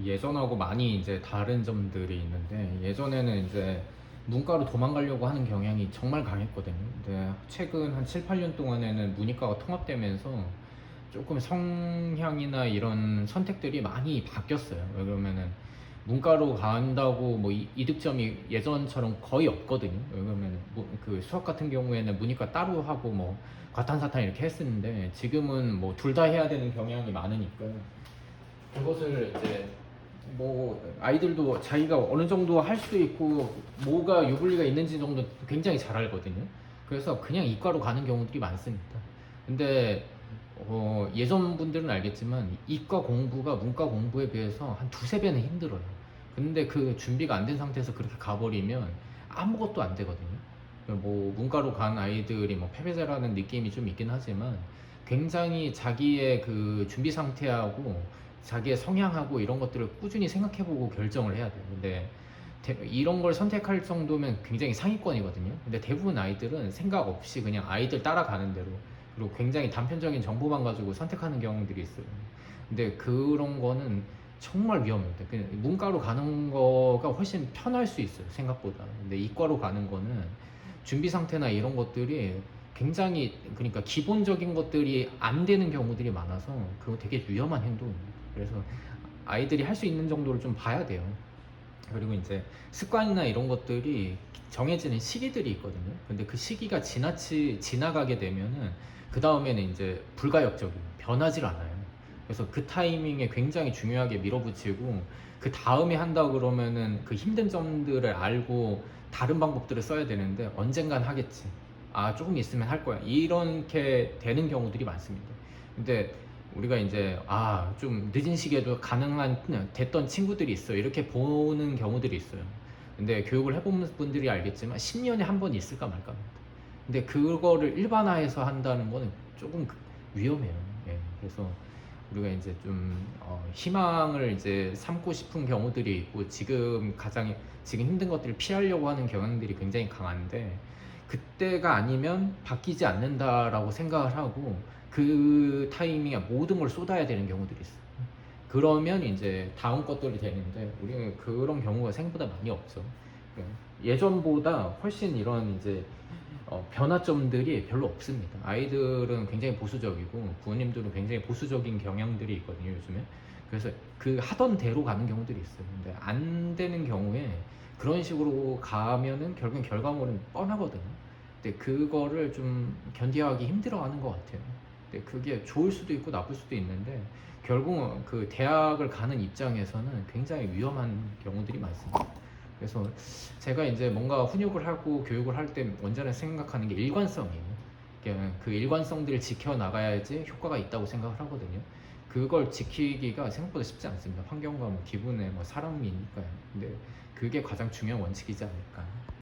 예전하고 많이 이제 다른 점들이 있는데, 예전에는 이제 문과로 도망가려고 하는 경향이 정말 강했거든요. 근데 최근 한 7, 8년 동안에는 문이과가 통합되면서 조금 성향이나 이런 선택들이 많이 바뀌었어요. 왜 그러면은 문과로 간다고 뭐 이득점이 예전처럼 거의 없거든요. 왜 그러면 그 수학 같은 경우에는 문이과 따로 하고 뭐 과탄사탄 이렇게 했었는데, 지금은 뭐 둘 다 해야 되는 경향이 많으니까 그것을 이제 뭐 아이들도 자기가 어느 정도 할 수 있고 뭐가 유불리가 있는지 정도 굉장히 잘 알거든요. 그래서 그냥 이과로 가는 경우들이 많습니다. 근데 예전 분들은 알겠지만 이과 공부가 문과 공부에 비해서 한 두세 배는 힘들어요. 근데 그 준비가 안 된 상태에서 그렇게 가버리면 아무것도 안 되거든요. 뭐 문과로 간 아이들이 뭐 패배자라는 느낌이 좀 있긴 하지만, 굉장히 자기의 그 준비 상태하고 자기의 성향하고 이런 것들을 꾸준히 생각해보고 결정을 해야 돼요. 근데 이런 걸 선택할 정도면 굉장히 상위권이거든요. 근데 대부분 아이들은 생각 없이 그냥 아이들 따라가는 대로, 그리고 굉장히 단편적인 정보만 가지고 선택하는 경우들이 있어요. 근데 그런 거는 정말 위험합니다. 그냥 문과로 가는 거가 훨씬 편할 수 있어요, 생각보다. 근데 이과로 가는 거는 준비 상태나 이런 것들이 굉장히, 그러니까 기본적인 것들이 안 되는 경우들이 많아서 그거 되게 위험한 행동입니다. 그래서 아이들이 할 수 있는 정도를 좀 봐야 돼요. 그리고 이제 습관이나 이런 것들이 정해지는 시기들이 있거든요. 근데 그 시기가 지나가게 되면은 그 다음에는 이제 불가역적이에요. 변하질 않아요. 그래서 그 타이밍에 굉장히 중요하게 밀어붙이고, 그 다음에 한다 그러면은 그 힘든 점들을 알고 다른 방법들을 써야 되는데, 언젠간 하겠지, 아 조금 있으면 할 거야, 이렇게 되는 경우들이 많습니다. 근데 우리가 이제 좀 늦은 시기에도 가능한 됐던 친구들이 있어, 이렇게 보는 경우들이 있어요. 근데 교육을 해본 분들이 알겠지만 10년에 한 번 있을까 말까 합니다. 근데 그거를 일반화해서 한다는 거는 조금 위험해요. 예, 그래서 우리가 이제 좀 희망을 이제 삼고 싶은 경우들이 있고, 지금 힘든 것들을 피하려고 하는 경향들이 굉장히 강한데, 그때가 아니면 바뀌지 않는다라고 생각을 하고 그 타이밍에 모든 걸 쏟아야 되는 경우들이 있어요. 그러면 이제 다음 것들이 되는데, 우리는 그런 경우가 생각보다 많이 없죠. 예전보다 훨씬 이런 이제 변화점들이 별로 없습니다. 아이들은 굉장히 보수적이고 부모님들은 굉장히 보수적인 경향들이 있거든요, 요즘에. 그래서 그 하던 대로 가는 경우들이 있어요. 근데 안 되는 경우에 그런 식으로 가면은 결국엔 결과물은 뻔하거든요. 근데 그거를 좀 견디하기 힘들어하는 것 같아요. 근데 그게 좋을 수도 있고 나쁠 수도 있는데, 결국은 그 대학을 가는 입장에서는 굉장히 위험한 경우들이 많습니다. 그래서 제가 이제 뭔가 훈육을 하고 교육을 할 때 언제나 생각하는 게 일관성이에요. 그 일관성들을 지켜나가야지 효과가 있다고 생각을 하거든요. 그걸 지키기가 생각보다 쉽지 않습니다. 환경과 뭐 기분에 뭐 사람이니까요. 근데 그게 가장 중요한 원칙이지 않을까.